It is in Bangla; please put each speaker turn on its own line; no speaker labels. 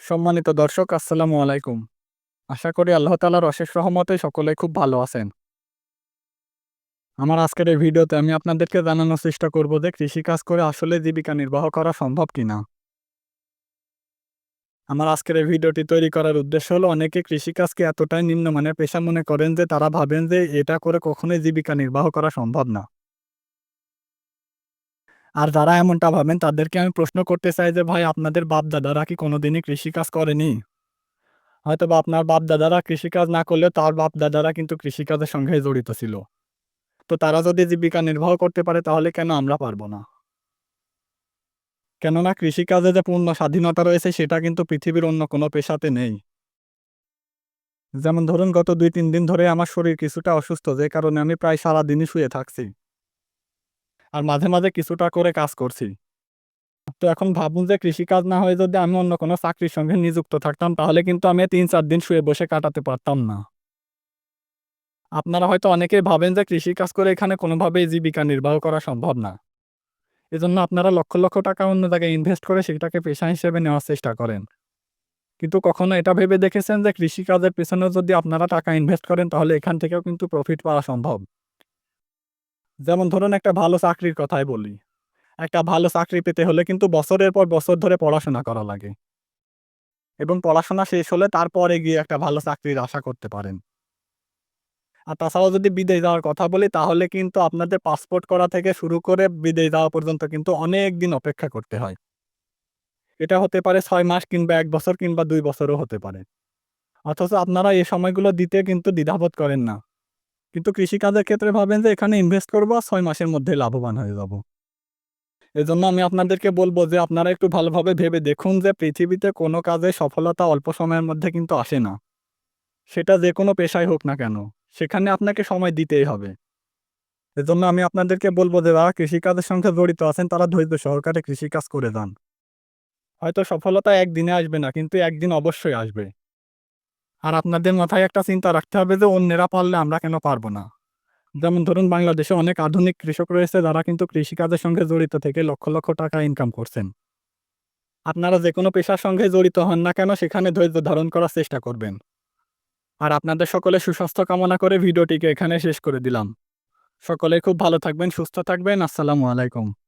সম্মানিত দর্শক আসসালামু আলাইকুম। আশা করি আল্লাহ তাআলার অশেষ রহমতে সকলে খুব ভালো আছেন। আমার আজকের এই ভিডিওতে আমি আপনাদেরকে জানানোর চেষ্টা করব যে কৃষিকাজ করে আসলে জীবিকা নির্বাহ করা সম্ভব কিনা। আমার আজকের এই ভিডিওটি তৈরি করার উদ্দেশ্য হলো অনেকে কৃষিকাজকে এতটাই নিম্নমানের পেশা মনে করেন যে তারা ভাবেন যে এটা করে কখনোই জীবিকা নির্বাহ করা সম্ভব না। আর যারা এমনটা ভাবেন তাদেরকে আমি প্রশ্ন করতে চাই যে ভাই আপনাদের বাপ-দাদারা কি কোনোদিনই কৃষিকাজ করেনি? হয়তোবা আপনার বাপ-দাদারা কৃষিকাজ না করলেও তার বাপ-দাদারা কিন্তু কৃষিকাজের সঙ্গে জড়িত ছিল। তো তারা যদি জীবিকা নির্বাহ করতে পারে তাহলে কেন আমরা পারব না? কেননা কৃষিকাজে যে পূর্ণ স্বাধীনতা রয়েছে সেটা কিন্তু পৃথিবীর অন্য কোনো পেশাতে নেই। যেমন ধরুন গত ২-৩ দিন ধরে আমার শরীর কিছুটা অসুস্থ যে কারণে আমি প্রায় সারাদিনই শুয়ে থাকছি। আর মাঝে, মাঝে কিছুটা করে কাজ করছি। তো এখন ভাবুন যে কৃষিকাজ না হয়ে যদি আমি অন্য কোনো চাকরির সঙ্গে নিযুক্ত থাকতাম তাহলে কিন্তু আমি ৩-৪ দিন শুয়ে বসে কাটাতে পারতাম না। আপনারা হয়তো অনেকেই ভাবেন যে কৃষিকাজ করে এখানে কোনোভাবেই জীবিকা নির্বাহ করা সম্ভব না। এজন্য আপনারা লক্ষ, লক্ষ টাকা অন্য জায়গায় ইনভেস্ট করে সেটাকে পেশা হিসেবে নেওয়ার চেষ্টা করেন। কিন্তু কখনো এটা ভেবে দেখেছেন যে কৃষিকাজের পেছনেও যদি আপনারা টাকা ইনভেস্ট করেন তাহলে এখান থেকেও কিন্তু প্রফিট পাওয়া সম্ভব। যেমন ধরুন একটা ভালো চাকরির কথাই বলি। একটা ভালো চাকরি পেতে হলে কিন্তু বছরের পর বছর ধরে পড়াশোনা করা লাগে এবং পড়াশোনা শেষ হলে তারপরে গিয়ে একটা ভালো চাকরির আশা করতে পারেন। আর তাছাড়াও যদি বিদেশ যাওয়ার কথা বলি তাহলে কিন্তু আপনাদের পাসপোর্ট করা থেকে শুরু করে বিদেশ যাওয়া পর্যন্ত কিন্তু অনেক দিন অপেক্ষা করতে হয়। এটা হতে পারে ৬ মাস কিংবা ১ বছর কিংবা ২ বছরও হতে পারে। অথচ আপনারা এই সময়গুলো দিতে কিন্তু দ্বিধাবোধ করেন না। কিন্তু কৃষিকাজের ক্ষেত্রে ভাবেন যে এখানে ইনভেস্ট করব আর ৬ মাসের মধ্যেই লাভবান হয়ে যাব। এজন্য আমি আপনাদেরকে বলব যে আপনারা একটু ভালোভাবে ভেবে দেখুন যে পৃথিবীতে কোনো কাজে সফলতা অল্প সময়ের মধ্যে কিন্তু আসে না। সেটা যেকোনো পেশায় হোক না কেন, সেখানে আপনাকে সময় দিতেই হবে। এজন্য আমি আপনাদেরকে বলব যে যারা কৃষিকাজের সঙ্গে জড়িত আছেন তারা ধৈর্য সহকারে কৃষিকাজ করে যান। হয়তো সফলতা একদিনে আসবে না কিন্তু একদিন অবশ্যই আসবে। আর আপনাদের মাথায় একটা চিন্তা রাখতে হবে যে অন্যেরা পারলে আমরা কেন পারব না? যেমন ধরুন বাংলাদেশে অনেক আধুনিক কৃষক রয়েছে যারা কিন্তু কৃষিকাজের সঙ্গে জড়িত থেকে লক্ষ, লক্ষ টাকা ইনকাম করছেন। আপনারা যেকোনো পেশার সঙ্গে জড়িত হন না কেন সেখানে ধৈর্য ধারণ করার চেষ্টা করবেন। আর আপনাদের সকলের সুস্বাস্থ্য কামনা করে ভিডিওটিকে এখানে শেষ করে দিলাম। সকলে খুব ভালো থাকবেন, সুস্থ থাকবেন। আসসালামু আলাইকুম।